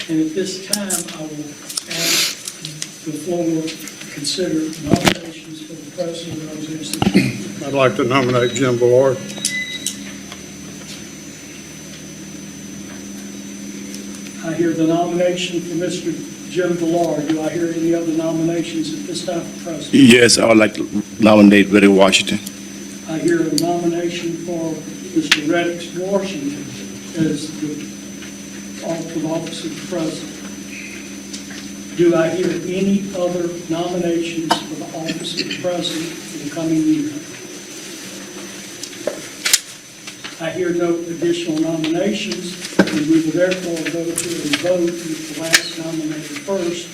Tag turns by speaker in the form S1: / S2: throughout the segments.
S1: And at this time, I will ask the floor to consider nominations for the president of Alexandria City.
S2: I'd like to nominate Jim Ballard.
S1: I hear the nomination for Mr. Jim Ballard. Do I hear any other nominations at this time for president?
S3: Yes, I would like to nominate Reddick Washington.
S1: I hear a nomination for Mr. Reddick Washington as the office of president. Do I hear any other nominations for the office of president for the coming year? I hear no additional nominations, and we will therefore go to a vote with the last nominated first.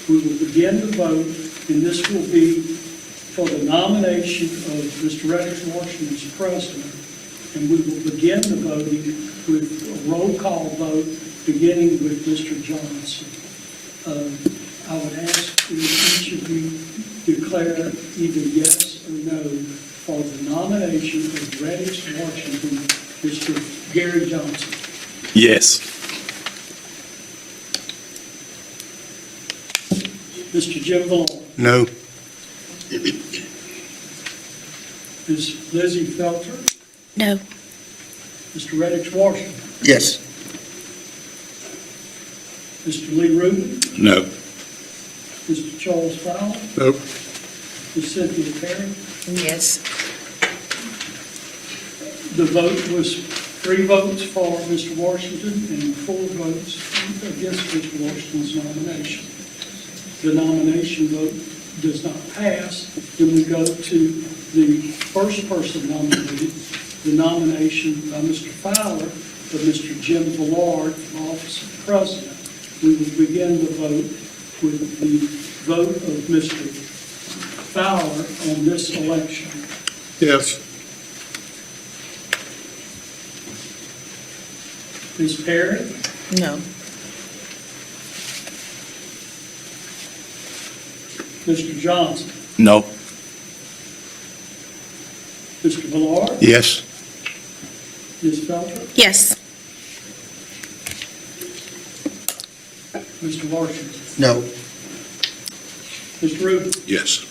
S1: We will begin the vote, and this will be for the nomination of Mr. Reddick Washington as president. And we will begin the voting with a roll call vote, beginning with Mr. Johnson. I would ask that each of you declare either yes or no for the nomination of Reddick Washington, Mr. Gary Johnson.
S3: Yes.
S1: Mr. Jim Ballard.
S2: No.
S1: Ms. Lizzie Felter.
S4: No.
S1: Mr. Reddick Washington.
S3: Yes.
S1: Mr. Lee Rubin.
S3: No.
S1: Mr. Charles Fowler.
S2: Nope.
S1: Ms. Cynthia Perry.
S4: Yes.
S1: The vote was 3 votes for Mr. Washington and 4 votes against Mr. Washington's nomination. The nomination vote does not pass. Then we go to the first person nominated, the nomination by Mr. Fowler of Mr. Jim Ballard for the office of president. We will begin the vote with the vote of Mr. Fowler on this election.
S2: Yes.
S1: Ms. Perry?
S4: No.
S1: Mr. Johnson?
S3: No.
S1: Mr. Ballard?
S2: Yes.
S1: Ms. Felter?
S4: Yes.
S1: Mr. Washington?
S3: No.
S1: Mr. Rubin?
S3: Yes.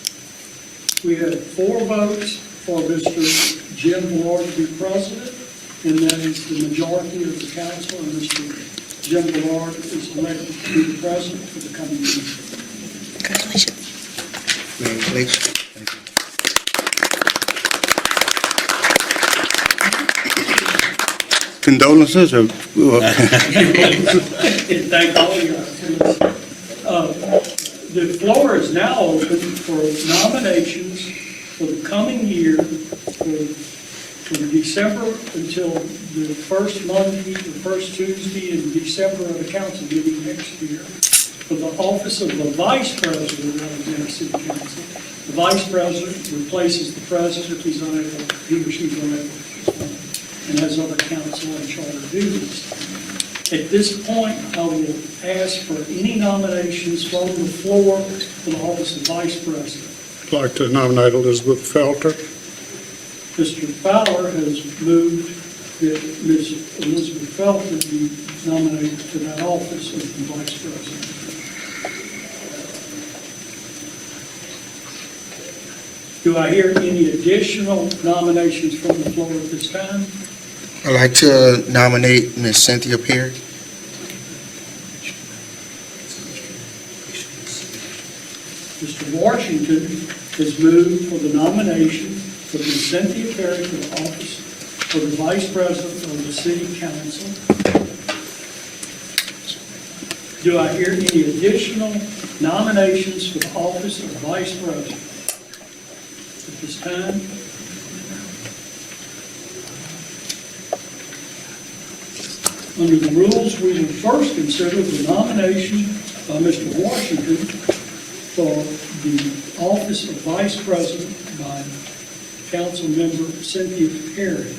S1: We have 4 votes for Mr. Jim Ballard to be president, and that is the majority of the council, and Mr. Jim Ballard is elected to be the president for the coming year.
S4: Congratulations.
S3: Congratulations.
S2: Condolences or?
S1: Thank all of you. The floor is now open for nominations for the coming year, from December until the first Monday, the first Tuesday in December of the council meeting next year, for the office of the vice president of Alexandria City Council. The vice president replaces the president if he's unable, he or she's unable to respond, and has other council and charter duties. At this point, I will ask for any nominations from the floor for the office of vice president.
S2: I'd like to nominate Elizabeth Felter.
S1: Mr. Fowler has moved that Ms. Elizabeth Felton be nominated to that office of the vice president. Do I hear any additional nominations from the floor at this time?
S5: I'd like to nominate Ms. Cynthia Perry.
S1: Mr. Washington has moved for the nomination of Ms. Cynthia Perry for the office of the Vice President of the City Council. Do I hear any additional nominations for the office of Vice President at this time? Under the rules, we will first consider the nomination by Mr. Washington for the office of Vice President by Council Member Cynthia Perry.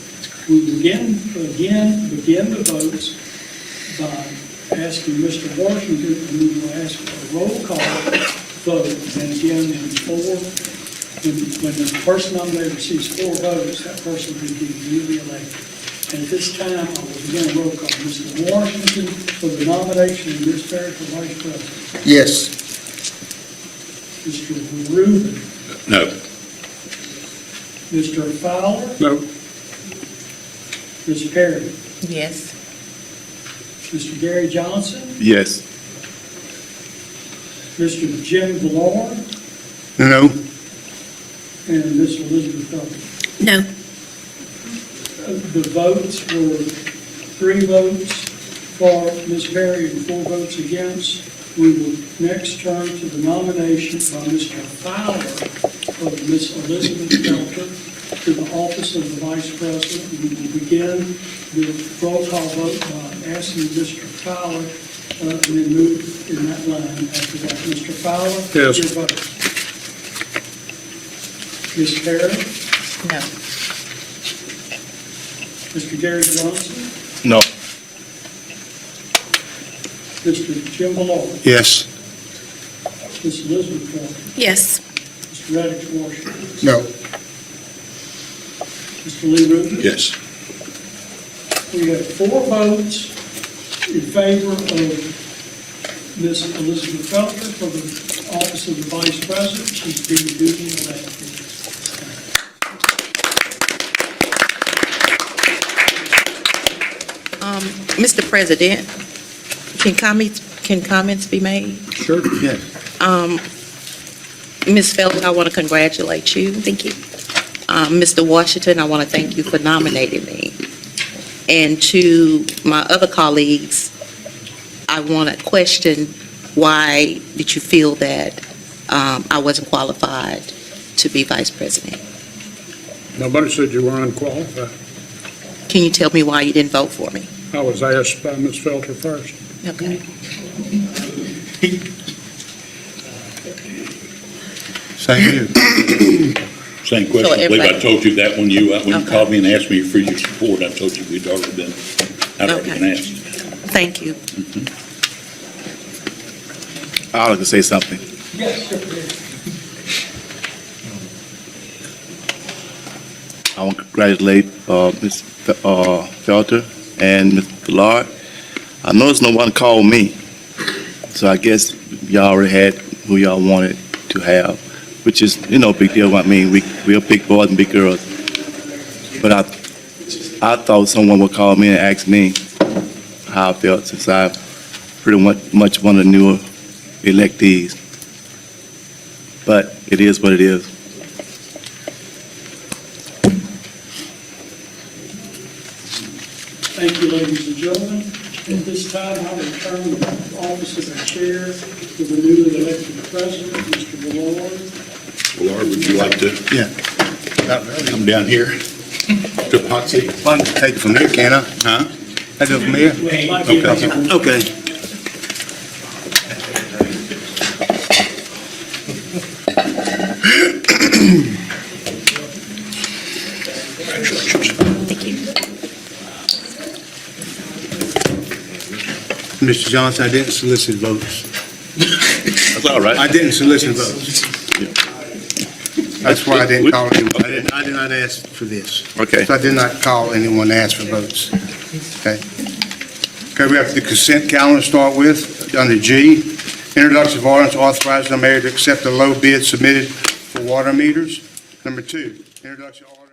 S1: We begin the votes by asking Mr. Washington, and we will ask for a roll call vote. And again, when the person nominated receives 4 votes, that person will be duly elected. And at this time, I will begin a roll call. Mr. Washington for the nomination of Ms. Perry for Vice President.
S5: Yes.
S1: Mr. Rubin.
S3: No.
S1: Mr. Fowler.
S2: No.
S1: Ms. Perry.
S4: Yes.
S1: Mr. Gary Johnson.
S3: Yes.
S1: Mr. Jim Valor.
S2: No.
S1: And Ms. Elizabeth Felton.
S4: No.
S1: The votes were 3 votes for Ms. Perry and 4 votes against. We will next turn to the nomination by Mr. Fowler of Ms. Elizabeth Felton to the office of the Vice President. We will begin the roll call vote by asking Mr. Fowler and then move in that line after that. Mr. Fowler?
S2: Yes.
S1: Your vote. Ms. Perry?
S4: No.
S1: Mr. Gary Johnson?
S3: No.
S1: Mr. Jim Valor?
S2: Yes.
S1: Ms. Elizabeth Felton?
S4: Yes.
S1: Mr. Radix Washington?
S5: No.
S1: Mr. Lee Rubin?
S3: Yes.
S1: We have 4 votes in favor of Ms. Elizabeth Felton for the office of the Vice President. She's being duly elected.
S4: Mr. President, can comments be made?
S2: Sure. Yes.
S4: Ms. Felton, I want to congratulate you. Thank you. Mr. Washington, I want to thank you for nominating me. And to my other colleagues, I want to question, why did you feel that I wasn't qualified to be Vice President?
S2: Nobody said you were unqualified.
S4: Can you tell me why you didn't vote for me?
S2: I was asked by Ms. Felter first.
S4: Okay.
S5: Same here.
S6: Same question. I believe I
S4: everybody-
S6: told you that when you
S4: Okay.
S6: called me and asked me for your support, I told you I'd already been asked.
S4: Thank you.
S3: I'd like to say something.
S1: Yes, sir.
S3: I want to congratulate Ms. Felter and Mr. Millard. I noticed no one called me, so I guess y'all already had who y'all wanted to have, which is, big deal. I mean, we're big boys and big girls. But I thought someone would call me and ask me how I felt, since I'm pretty much one of the newer electees. But it is what it is.
S1: Thank you, ladies and gentlemen. At this time, I will turn the office of the chair to the newly elected president, Mr. Valor.
S6: Lord, would you like to
S5: Yeah. Not really.
S6: come down here to the hot seat?
S5: I can take it from here, can I?
S6: Huh?
S5: Take it from here?
S1: Well, it might be
S6: Okay.
S1: possible.
S5: Okay.
S4: Thank you.
S7: Mr. Johnson, I didn't solicit votes.
S3: That's all right.
S7: I didn't solicit votes. That's why I didn't call anyone. I did not ask for this.
S3: Okay.
S7: So I did not call anyone to ask for votes. Okay. Okay, we have the consent calendar to start with, under G. Introduction of ordinance authorizing the mayor to accept the low bid submitted for water meters. Number 2, introduction of ordinance